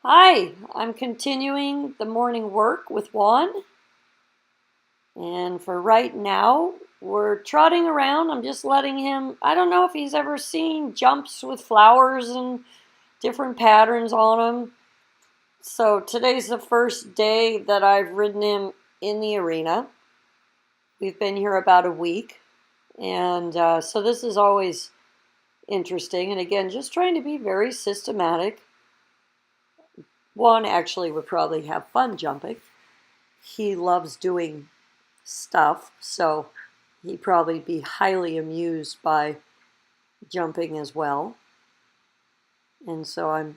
Hi, I'm continuing the morning work with Juan. And for right now, we're trotting around. I'm just letting him, I don't know if he's ever seen jumps with flowers and different patterns on them. So today's the first day that I've ridden him in the arena. We've been here about a week. And so this is always interesting. And again, just trying to be very systematic. Juan actually would probably have fun jumping. He loves doing stuff, so he'd probably be highly amused by jumping as well. And so I'm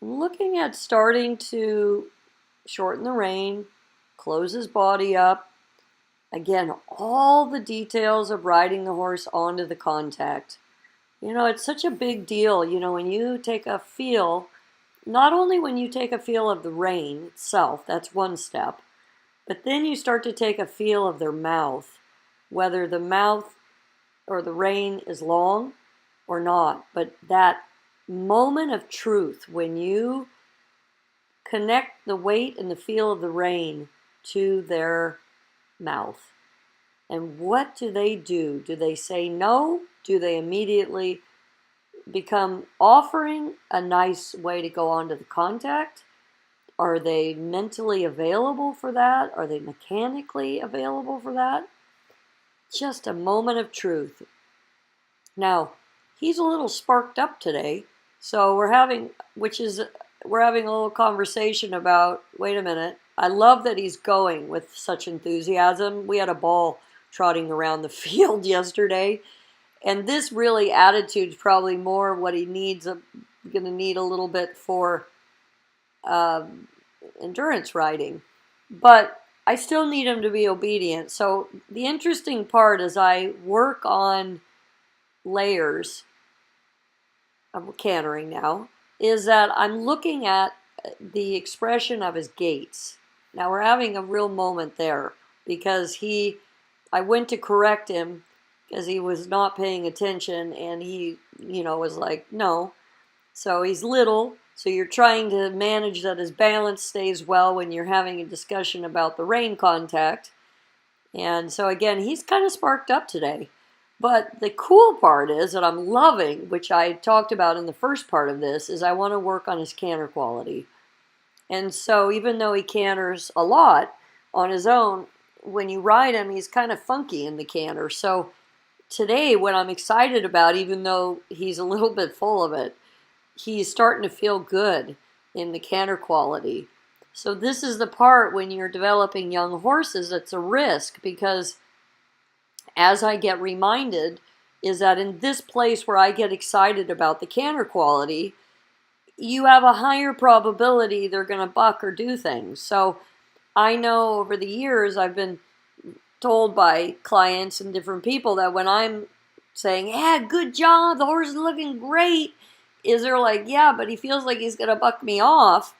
looking at starting to shorten the rein, close his body up. Again, all the details of riding the horse onto the contact. You know, it's such a big deal, when you take a feel, not only when you take a feel of the rein itself, that's one step, but then you start to take a feel of their mouth, whether the mouth or the rein is long or not. But that moment of truth, when you connect the weight and the feel of the rein to their mouth. And what do they do? Do they say no? Do they immediately become offering a nice way to go onto the contact? Are they mentally available for that? Are they mechanically available for that? Just a moment of truth. Now, he's a little sparked up today, so we're having a little conversation about, wait a minute, I love that he's going with such enthusiasm. We had a ball trotting around the field yesterday, and this really attitude is probably more what he needs, going to need a little bit for endurance riding, but I still need him to be obedient. So the interesting part as I work on layers of cantering now is that I'm looking at the expression of his gaits. Now we're having a real moment there because I went to correct him because he was not paying attention, and he, was like, no. So he's little, so you're trying to manage that his balance stays well when you're having a discussion about the rein contact. And so again, he's kind of sparked up today. But the cool part is that I'm loving, which I talked about in the first part of this, is I want to work on his canter quality. And so even though he canters a lot on his own, when you ride him, he's kind of funky in the canter. So today, what I'm excited about, even though he's a little bit full of it, he's starting to feel good in the canter quality. So this is the part when you're developing young horses that's a risk, because as I get reminded is that in this place where I get excited about the canter quality, you have a higher probability they're going to buck or do things. So I know over the years I've been told by clients and different people that when I'm saying, yeah, good job, the horse is looking great, is they're like, yeah, but he feels like he's going to buck me off.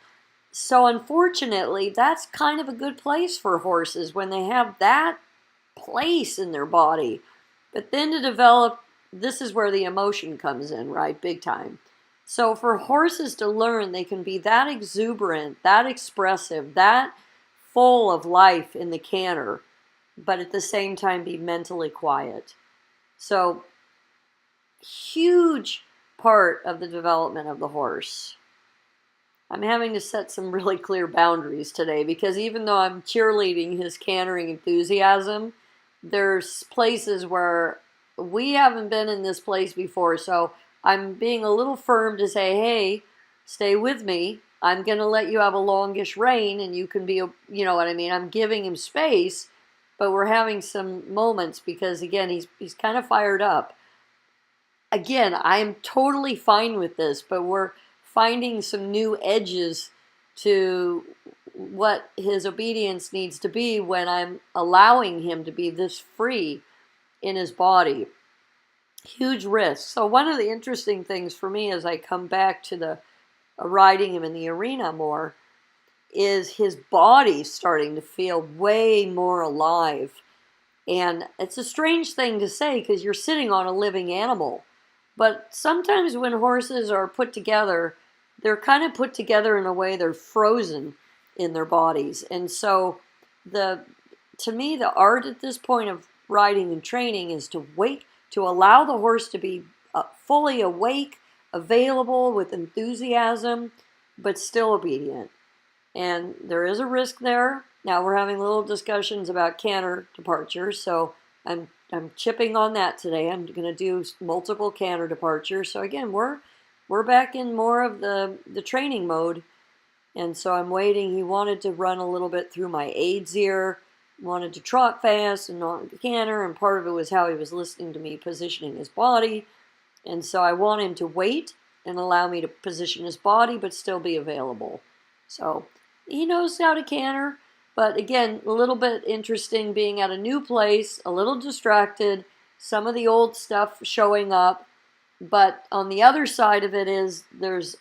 So unfortunately, that's kind of a good place for horses when they have that place in their body. But then to develop, this is where the emotion comes in, right? Big time. So for horses to learn they can be that exuberant, that expressive, that full of life in the canter, but at the same time be mentally quiet. So huge part of the development of the horse. I'm having to set some really clear boundaries today because even though I'm cheerleading his cantering enthusiasm, there's places where we haven't been in this place before. So I'm being a little firm to say, hey, stay with me. I'm going to let you have a longish rein and you can be, you know what I mean? I'm giving him space, but we're having some moments because, again, he's kind of fired up. Again, I'm totally fine with this, but we're finding some new edges to what his obedience needs to be when I'm allowing him to be this free in his body. Huge risk. So one of the interesting things for me as I come back to the riding him in the arena more is his body starting to feel way more alive. And it's a strange thing to say because you're sitting on a living animal. But sometimes when horses are put together, they're kind of put together in a way they're frozen in their bodies. And so to me, the art at this point of riding and training is to wait, to allow the horse to be fully awake, available with enthusiasm, but still obedient. And there is a risk there. Now we're having little discussions about canter departures, so I'm chipping on that today. I'm going to do multiple canter departures. So again, we're back in more of the training mode, and so I'm waiting. He wanted to run a little bit through my aids here, wanted to trot fast and not canter, and part of it was how he was listening to me positioning his body. And so I want him to wait and allow me to position his body but still be available. So he knows how to canter, but again, a little bit interesting being at a new place, a little distracted, some of the old stuff showing up. But on the other side of it is there's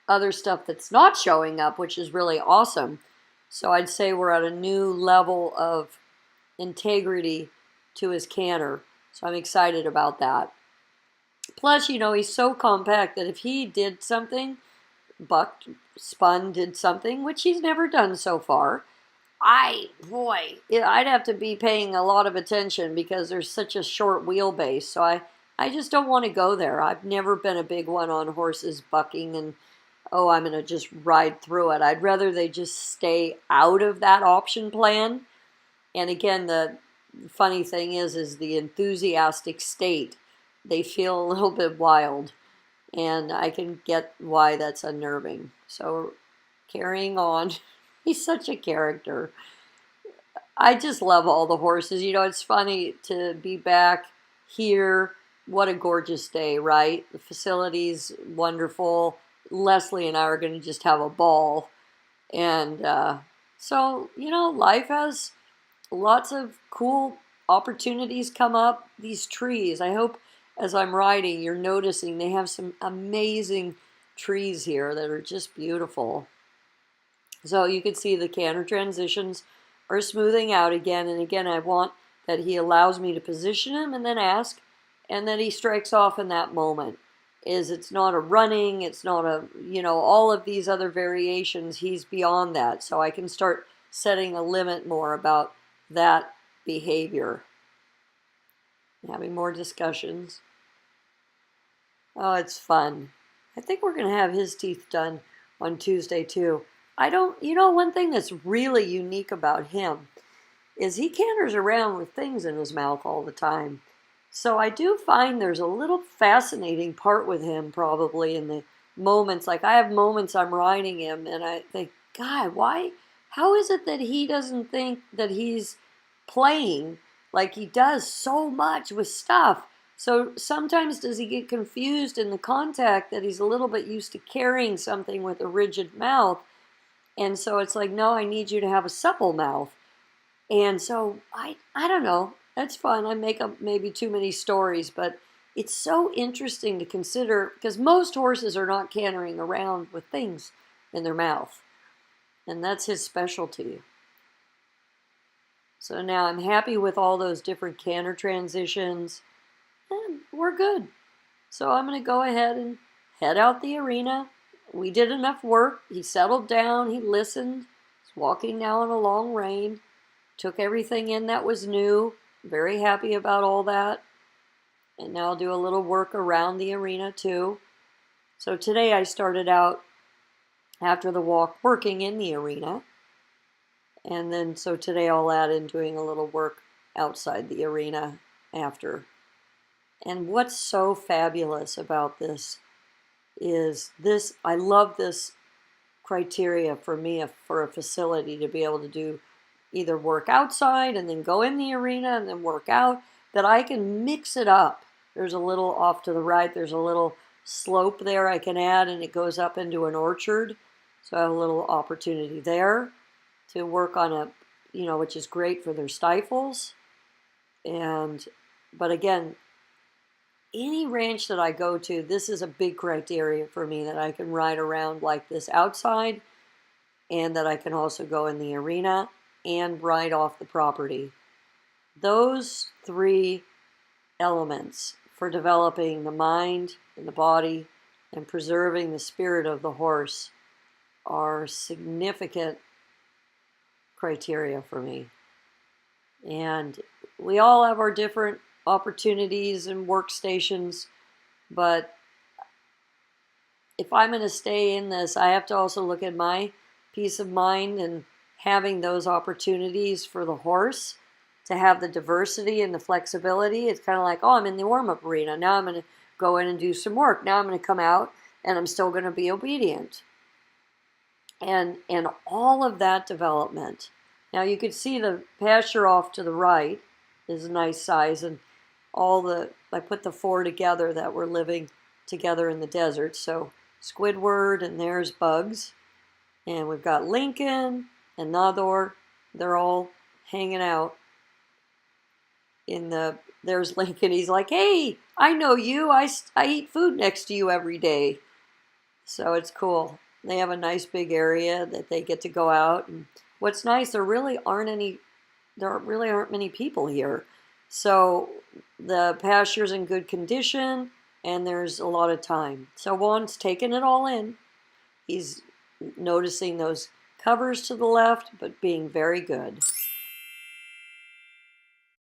other stuff that's not showing up, which is really awesome. So I'd say we're at a new level of integrity to his canter. So I'm excited about that. Plus, he's so compact that if he did something, bucked, spun, did something, which he's never done so far, I'd have to be paying a lot of attention because there's such a short wheelbase. So I just don't want to go there. I've never been a big one on horses bucking and, oh, I'm going to just ride through it. I'd rather they just stay out of that option plan. And again, the funny thing is the enthusiastic state. They feel a little bit wild, and I can get why that's unnerving. So carrying on, he's such a character. I just love all the horses. It's funny to be back here. What a gorgeous day, right? The facility's wonderful. Leslie and I are going to just have a ball. And so, life has lots of cool opportunities come up. These trees, I hope as I'm riding, you're noticing they have some amazing trees here that are just beautiful. So you can see the canter transitions are smoothing out again. And again, I want that he allows me to position him and then ask, and then he strikes off in that moment. It's not a running, it's not a, all of these other variations, he's beyond that. So I can start setting a limit more about that behavior. Having more discussions. Oh, it's fun. I think we're going to have his teeth done on Tuesday too. One thing that's really unique about him is he canters around with things in his mouth all the time. So I do find there's a little fascinating part with him probably in the moments. Like I have moments I'm riding him and I think, God, how is it that he doesn't think that he's playing like he does so much with stuff? So sometimes does he get confused in the contact that he's a little bit used to carrying something with a rigid mouth? And so it's like, no, I need you to have a supple mouth. And so I don't know. That's fun. I make up maybe too many stories, but it's so interesting to consider because most horses are not cantering around with things in their mouth. And that's his specialty. So now I'm happy with all those different canter transitions. And we're good. So I'm going to go ahead and head out the arena. We did enough work. He settled down. He listened. He's walking now in a long rein. Took everything in that was new. Very happy about all that. And now I'll do a little work around the arena too. So today I started out after the walk working in the arena. And then so today I'll add in doing a little work outside the arena after. And what's so fabulous about this is this, I love this criteria for me for a facility to be able to do either work outside and then go in the arena and then work out, that I can mix it up. There's a little off to the right, there's a little slope there I can add and it goes up into an orchard. So I have a little opportunity there to work on which is great for their stifles. But again, any ranch that I go to, this is a big criteria for me that I can ride around like this outside and that I can also go in the arena and ride off the property. Those three elements for developing the mind and the body and preserving the spirit of the horse are significant criteria for me. And we all have our different opportunities and workstations, but if I'm going to stay in this, I have to also look at my peace of mind and having those opportunities for the horse to have the diversity and the flexibility. It's kind of like, oh, I'm in the warm-up arena. Now I'm going to go in and do some work. Now I'm going to come out and I'm still going to be obedient. And all of that development. Now you can see the pasture off to the right is a nice size, and I put the 4 together that were living together in the desert. So Squidward, and there's Bugs, and we've got Lincoln and Nador. They're all hanging out there's Lincoln. He's like, hey, I know you. I eat food next to you every day. So it's cool. They have a nice big area that they get to go out. And what's nice, there really aren't many people here. So the pasture's in good condition and there's a lot of time. So Juan's taking it all in. He's noticing those covers to the left, but being very good.